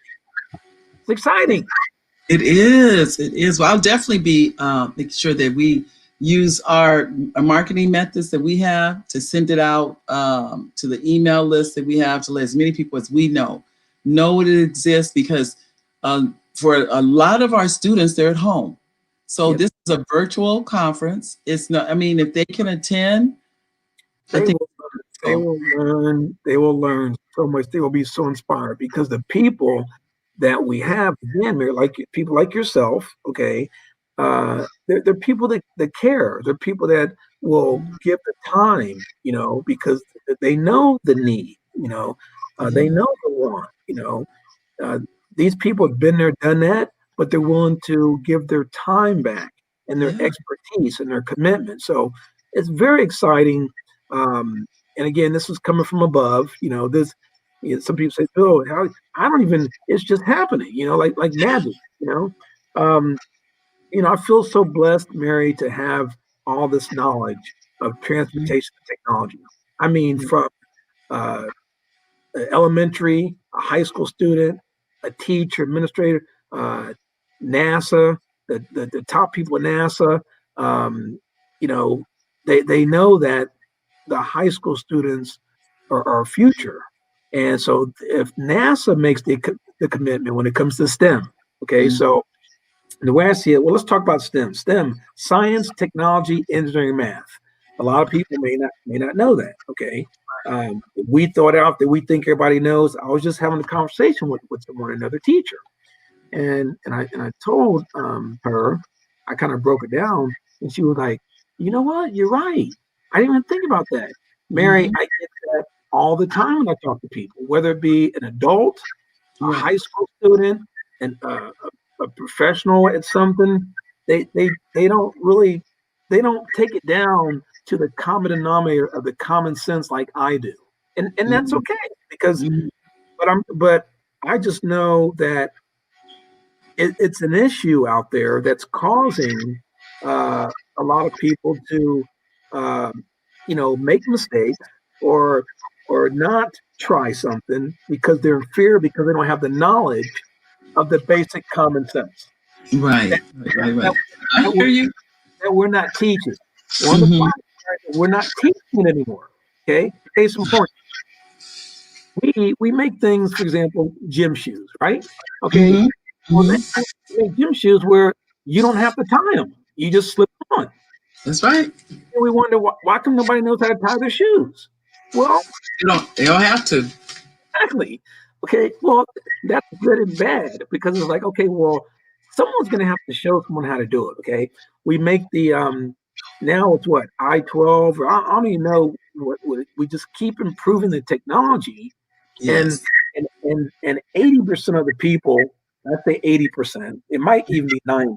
It's exciting.
it is. It is. Well, I'll definitely be making sure that we use our marketing methods that we have to send it out to the email list that we have to let as many people as we know it exists because for a lot of our students, they're at home. So
Yep.
this is a virtual conference. It's not, I mean, if they can attend, I
They
think
will they
so.
will learn they will learn so much. They will be so inspired because the people that we have, again, they're like people like yourself, okay. They're people that care. They're people that will give the time, because they know the need, they
Yeah.
know the want, uh, these people have been there, done that, but they're willing to give their time back and their
Yeah.
expertise and their commitment. So it's very exciting. And again, this is coming from above. Some people say, "Bill, how?" I don't even. It's just happening. Like magic. Um, I feel so blessed, Mary, to have all this knowledge of
Mhm.
transportation technology. I mean, from uh, elementary, a high school student, a teacher, administrator, uh, NASA, the top people at NASA, um, you know, they know that the high school students are our future. And so if NASA makes the commitment when it comes to STEM, okay,
Mhm.
so the way I see it, well, let's talk about STEM. STEM, science, technology, engineering, math. A lot of people may not know that. Okay, we thought out that we think everybody knows. I was just having a conversation with someone, another teacher, and I told her, I kind of broke it down, and she was like, "You know what? You're right. I didn't even think about that, Mary.
Mhm.
I get that all the time when I talk to people, whether it be an adult, a
Right.
high school student, and a professional at something. They don't really they don't take it down to the common denominator of the common sense like I do, and that's
Mhm.
okay because
Mhm.
but I just know that it's an issue out there that's causing uh, a lot of people to make mistakes or not try something because they're in fear because they don't have the knowledge of the basic common sense that
Right. Right.
that,
Right. Right.
that,
I
that, we're,
hear you.
that we're not teaching. One of the
Mhm.
problems is that we're not teaching anymore. Okay, case in point, we make things, for example, gym shoes, right? Okay,
Mhm.
well,
Mhm.
they make gym shoes where you don't have to tie them; you just slip on.
That's right.
And we wonder why come nobody knows how to tie their shoes. Well,
They don't have to.
exactly. Okay, well, that's good and bad because it's like, okay, well, someone's going to have to show someone how to do it. Okay, we make the now it's what I-12 or I don't even know what we just keep improving the technology, and
Yes.
80% of the people, let's say 80%, it might even be 90,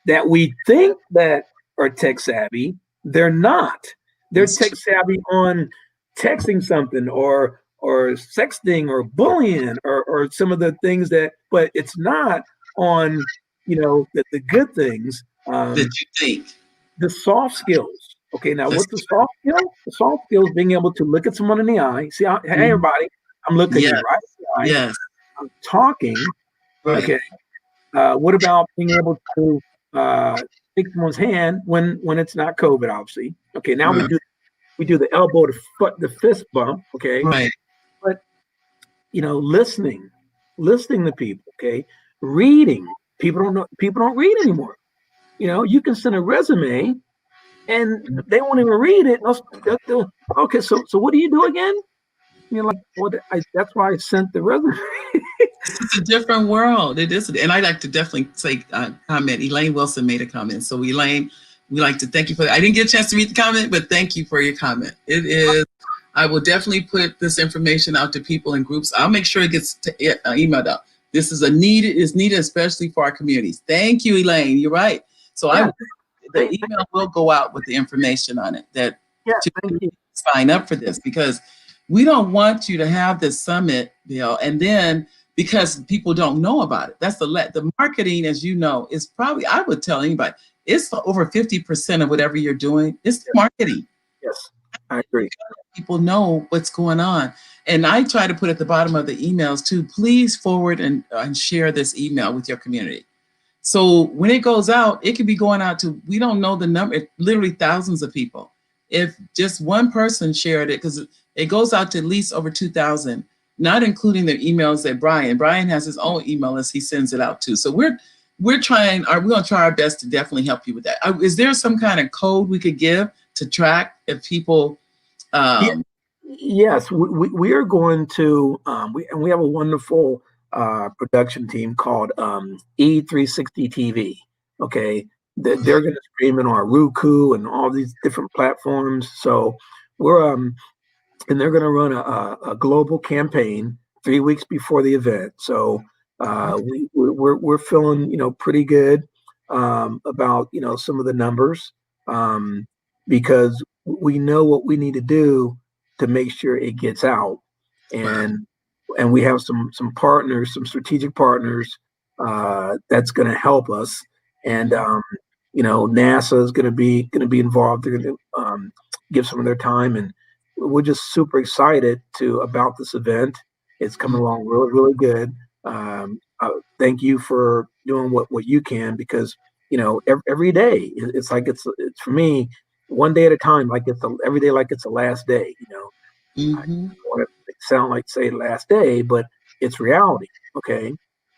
that we think that are tech savvy, they're not. They're
That's
tech
true.
savvy on texting something or sexting or bullying or some of the things that, but it's not on the good things,
That you think.
the soft skills. Okay, now
That's
what's the soft skill? The soft skill is being able to look at someone in the eye. See, hey
mhm.
everybody, I'm looking
Yes.
you right in the eye.
Yes.
I'm talking.
Right.
Okay. What about being able to take someone's hand when it's not COVID, obviously? Okay, now
Right.
we do the elbow to foot, the fist bump. Okay,
Right.
but listening to people. Okay, reading. People don't read anymore. You can send a resume and they won't even read it. Okay, so what do you do again? You're like, well, that's why I sent the resume.
It's a different world. It is, and I'd like to definitely say comment. Elaine Wilson made a comment. So Elaine, we like to thank you for. I didn't get a chance to read the comment, but thank you for your comment. It is. I will definitely put this information out to people in groups. I'll make sure it gets emailed out. This is is needed, especially for our communities. Thank you, Elaine. You're right. So
Yeah,
the email will go out with the information on it. That
yeah,
to
thank you.
sign up for this, because we don't want you to have this summit, Bill, and then because people don't know about it. That's the marketing, as you know, is probably, I would tell anybody, it's over 50% of whatever you're doing. It's marketing.
Yes, I agree.
People know what's going on. And I try to put at the bottom of the emails too, please forward and share this email with your community. So when it goes out, it could be going out to, we don't know the number, literally thousands of people. If just one person shared it, because it goes out to at least over 2,000, not including the emails that Brian has his own email list he sends it out to. So we're going to try our best to definitely help you with that. Is there some kind of code we could give to track if people?
Yes, we are going to, we have a wonderful production team called E360 TV. Okay, they're going to stream it on Roku and all these different platforms. So we're and they're going to run a global campaign 3 weeks before the event. So we're feeling pretty good about some of the numbers, because we know what we need to do to make sure it gets out, and we have some partners, some strategic partners that's going to help us, and NASA is going to be involved. They're going to give some of their time, and we're just super excited about this event. It's coming along really, really good. Thank you for doing what you can, because every day it's like it's for me one day at a time, like every day like it's the last day. I don't want to sound like say last day, but it's reality. Okay,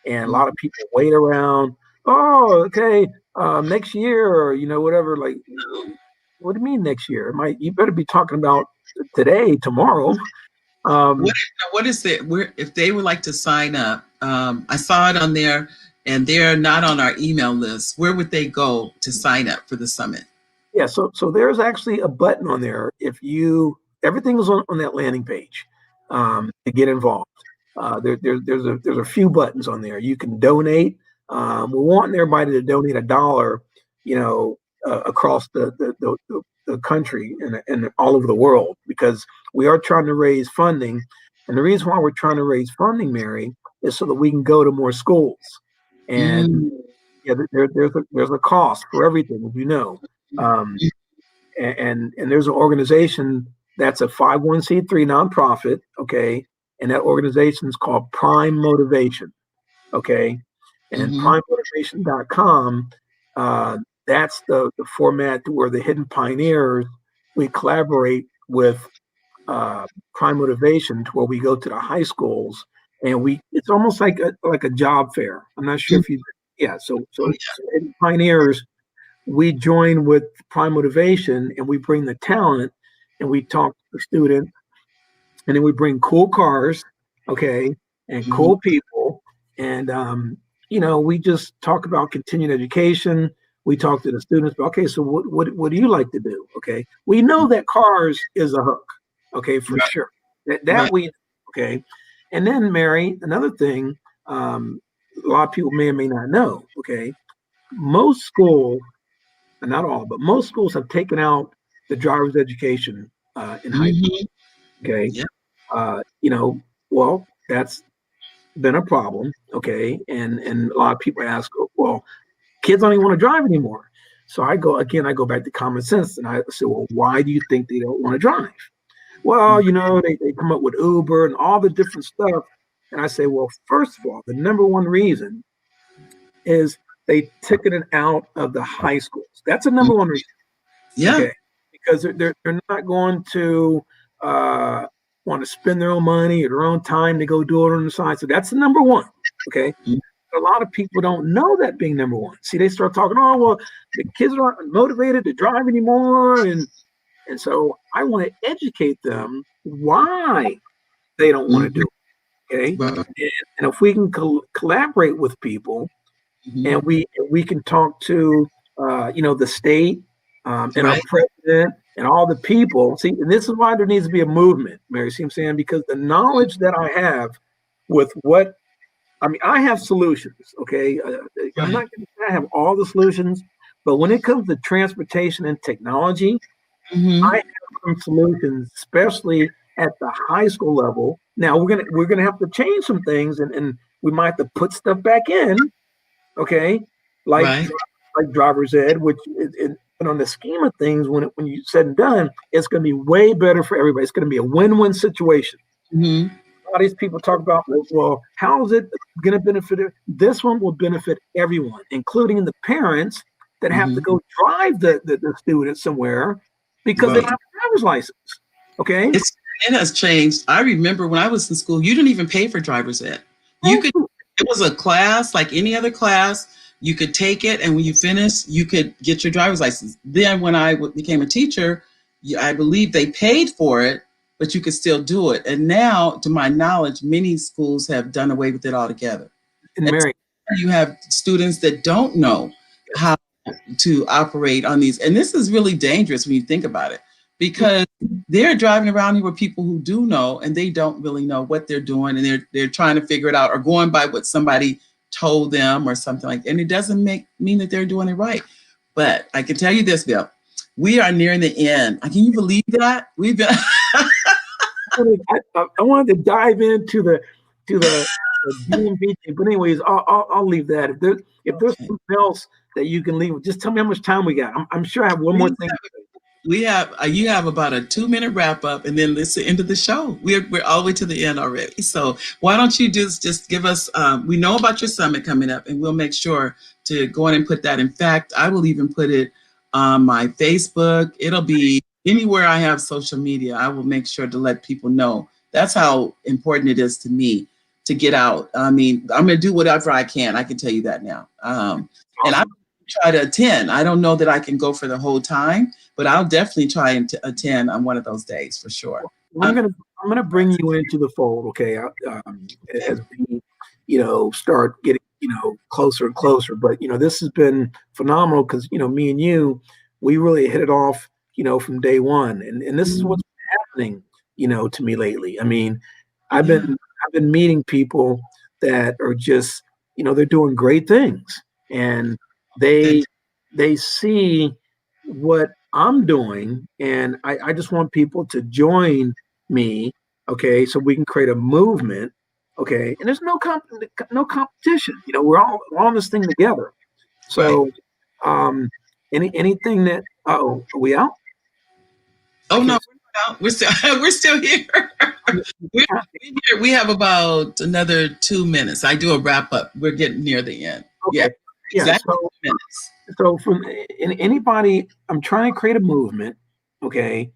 and a lot of people wait around. Oh, okay, next year, or whatever. Like, what do you mean next year? You better be talking about today, tomorrow.
What is it? If they would like to sign up, I saw it on there, and they're not on our email list. Where would they go to sign up for the summit?
Yeah, so there's actually a button on there. Everything is on that landing page to get involved. There's a few buttons on there. You can donate. We're wanting everybody to donate $1, across the country and all over the world, because we are trying to raise funding. And the reason why we're trying to raise funding, Mary, is so that we can go to more schools. And there's a cost for everything, as you know. And there's an organization that's a 501c3 nonprofit, okay, and that organization is called Prime Motivation, okay, and primemotivation.com. That's the format where the Hidden Pioneers, we collaborate with Prime Motivation, to where we go to the high schools, and it's almost like a job fair. I'm not sure if you, so Hidden Pioneers, we join with Prime Motivation, and we bring the talent, and we talk to the student, and then we bring cool cars, okay, and cool people, and we just talk about continuing education. We talk to the students. Okay, so what do you like to do? Okay, we know that cars is a hook, okay, for sure. That we okay, and then Mary, another thing, a lot of people may or may not know. Okay, most schools, not all, but most schools have taken out the driver's education in high school. Okay. Well, that's been a problem. Okay. And a lot of people ask, well, kids don't even want to drive anymore. So I go back to common sense, and I say, well, why do you think they don't want to drive? Well, they come up with Uber and all the different stuff. And I say, well, first of all, the number one reason is they took it out of the high schools. That's a number one reason.
Yeah. Okay.
Because they're not going to want to spend their own money or their own time to go do it on the side. So that's the number one. Okay. A lot of people don't know that being number one. See, they start talking, oh, well, the kids aren't motivated to drive anymore. And so I want to educate them why they don't want to do it. Okay. And if we can collaborate with people, and we can talk to the state and our president and all the people. See, and this is why there needs to be a movement, Mary. See what I'm saying? Because the knowledge that I have with I have solutions. Okay, I'm not going to have all the solutions, but when it comes to transportation and technology,
Mm-hmm.
I have some solutions, especially at the high school level. Now we're gonna have to change some things, and we might have to put stuff back in, okay, like
Right.
like driver's ed, which but on the scheme of things, when you said and done, it's going to be way better for everybody. It's going to be a win-win situation.
Mm-hmm.
A lot of these people talk about, well, how is it going to benefit? This one will benefit everyone, including the parents that have to
Mm-hmm.
go drive the student somewhere because they don't
Right.
have a driver's license. Okay.
It's it has changed. I remember when I was in school, you didn't even pay for driver's ed. You
Thank
could
you.
it was a class like any other class. You could take it, and when you finished, you could get your driver's license. Then, when I became a teacher, I believe they paid for it, but you could still do it. And now, to my knowledge, many schools have done away with it altogether.
And
And
Mary,
you have students that don't know
yes,
how to operate on these. And this is really dangerous when you think about it, because they're driving around here with people who do know, and they don't really know what they're doing, and they're trying to figure it out or going by what somebody told them or something like that. And it doesn't mean that they're doing it right. But I can tell you this, Bill, we are nearing the end. Can you believe that? We've been
I wanted to dive into the DMV thing, but anyways, I'll leave that. If there's something else that you can leave, just tell me how much time we got. I'm sure I have one more thing.
we have you have about a 2-minute wrap up, and then it's the end of the show. We're all the way to the end already. So why don't you just give us? We know about your summit coming up, and we'll make sure to go in and put that. In fact, I will even put it on my Facebook. It'll be anywhere I have social media. I will make sure to let people know. That's how important it is to me to get out. I mean, I'm going to do whatever I can. I can tell you that now. And I try to attend. I don't know that I can go for the whole time, but I'll definitely try and attend on one of those days for sure.
I'm gonna bring you into the fold, okay? As we, start getting, closer and closer. But this has been phenomenal because me and you, we really hit it off, from day one, and this is what's been happening, to me lately. I mean, I've
Yeah.
been meeting people that are just, they're doing great things, and they they see what I'm doing, and I just want people to join me, okay, so we can create a movement, okay, and there's no competition. We're all in this thing together.
Right.
So, anything that are we out?
Oh
I
no,
can't.
we're not out. We're still we're still here. we're here. We have about another 2 minutes. I do a wrap up. We're getting near the end. Yeah,
Okay, yeah.
exactly 2 minutes.
So from anybody, I'm trying to create a movement, okay,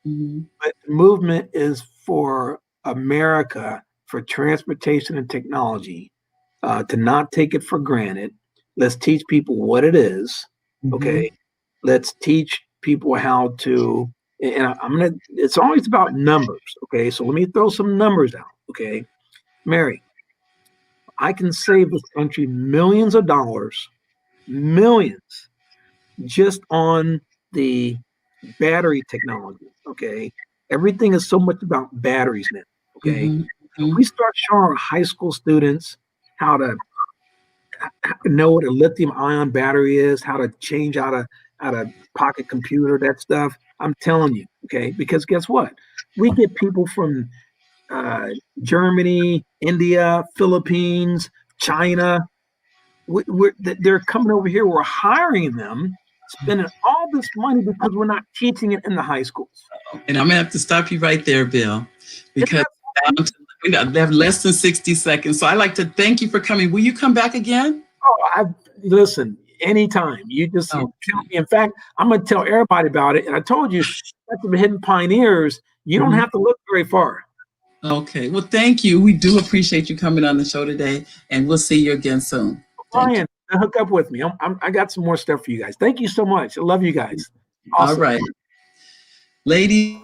Mm-hmm.
but the movement is for America, for transportation and technology, to not take it for granted. Let's teach people what it is.
Mm-hmm.
Okay. Let's teach people how to, and it's always about numbers. Okay. So let me throw some numbers out. Okay. Mary, I can save this country millions of dollars, millions, just on the battery technology. Okay. Everything is so much about batteries now. Okay.
Mm-hmm.
If we start showing our high school students how to know what a lithium ion battery is, how to change out a pocket computer, that stuff, I'm telling you, okay, because guess what? We get people from uh, Germany, India, Philippines, China. They're coming over here. We're hiring them, spending all this money because we're not teaching it in the high schools.
And I'm gonna have to stop you right there, Bill,
Isn't
because
that
we have less than 60 seconds. So I'd like to thank you for coming. Will you come back again?
listen, anytime. You just
Oh,
tell me. In fact, I'm going to tell everybody about it. And I told you, that's the hidden pioneers. You don't
mhm.
have to look very far.
Okay. Well, thank you. We do appreciate you coming on the show today, and we'll see you again soon. Thank you.
Brian, hook up with me. I got some more stuff for you guys. Thank you so much. I love you guys.
All
Awesome.
right. Ladies.